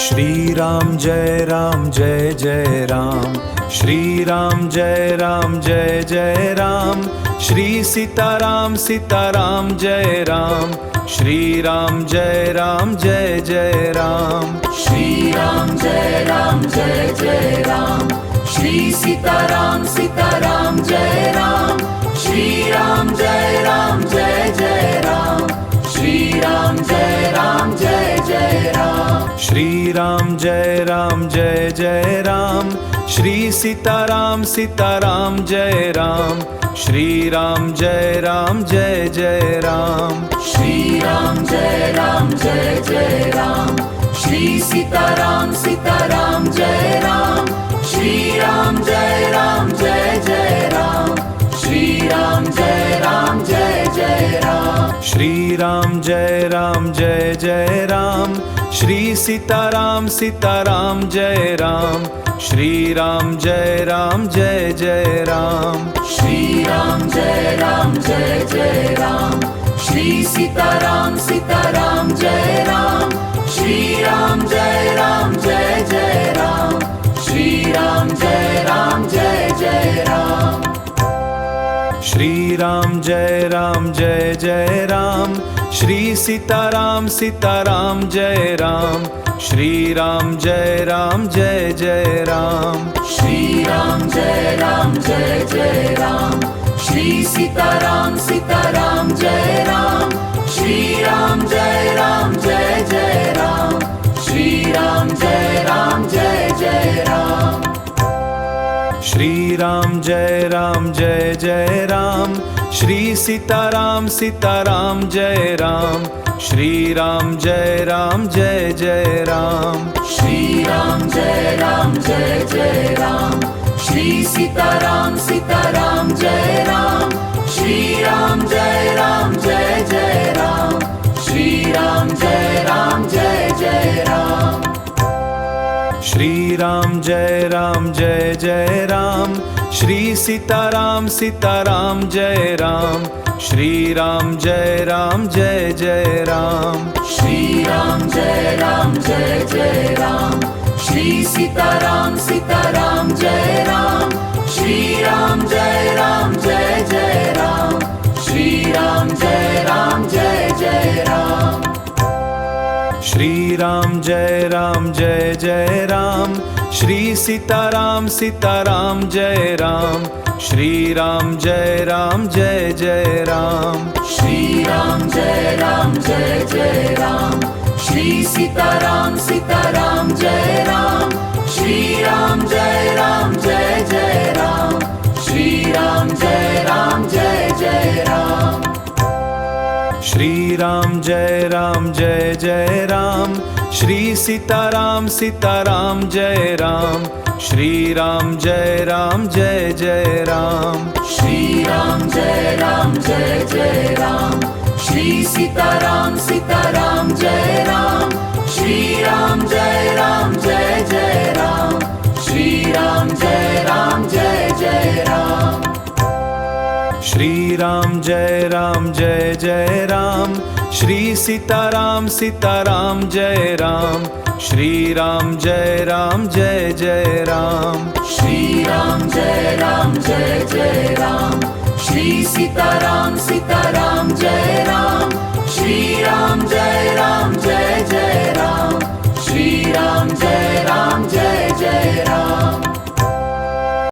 Shri Ram Jai Jai Ram, Shri Ram Jai Jai Ram, Shri Sitaram Sitaram Jai Ram, Shri Ram Jai Jai Ram, Shri Ram Jai Jai Ram, Shri Sitaram Sitaram Jai Ram, Shri Ram Jai Jai Ram, Shri Ram Jai Jai Ram, Shri Ram Jai Jai Ram, Shri Sitaram Sitaram Jai Ram, Shri Ram Jai Jai Ram, Shri Ram Jai Jai Ram, Shri Sitaram Sitaram Jai Ram, Shri Ram Jai Jai Ram, Shri Ram Jai Jai Ram, Shri Ram Jai Jai Ram, Shri Sitaram Sitaram Jai Ram, Shri Ram Jai Jai Ram, Shri Ram Jai Jai Ram, Shri Sitaram Sitaram Jai Ram, Shri Ram Jai Jai Ram, Shri Ram Jai Jai Ram, Shri Ram Jai Jai Ram, Shri Sitaram Sitaram Jai Ram, Shri Ram Jai Jai Ram, Shri Ram Jai Jai Ram, Shri Sitaram Sitaram Jai Ram, Shri Ram Jai Jai Ram, Shri Ram Jai Jai Ram, Shri Ram Jai Jai Ram, Shri Sitaram Sitaram Jai Ram, Shri Ram Jai Jai Ram, Shri Ram Jai Jai Ram, Shri Sitaram Sitaram Jai Ram, Shri Ram Jai Jai Ram, Shri Ram Jai Jai Ram, Shri Ram Jai Jai Ram, Shri Sitaram Sitaram Jai Ram, Shri Ram Jai Jai Ram, Shri Ram Jai Jai Ram, Shri Sitaram Sitaram Jai Ram, Shri Ram Jai Jai Ram, Shri Ram Jai Jai Ram, Shri Ram Jai Jai Ram, Shri Sitaram Sitaram Jai Ram, Shri Ram Jai Jai Ram, Shri Ram Jai Jai Ram, Shri Sitaram Sitaram Jai Ram, Shri Ram Jai Jai Ram, Shri Ram Jai Jai Ram, Shri Ram Jai Jai Ram, Shri Sitaram Sitaram Jai Ram, Shri Ram Jai Jai Ram, Shri Ram Jai Jai Ram, Shri Sitaram Sitaram Jai Ram, Shri Ram Jai Jai Ram, Shri Ram Jai Jai Ram, Shri Ram Jai Jai Ram, Shri Sitaram Sitaram Jai Ram, Shri Ram Jai Jai Ram, Shri Ram Jai Jai Ram, Shri Sitaram Sitaram Jai Ram, Shri Ram Jai Jai Ram, Shri Ram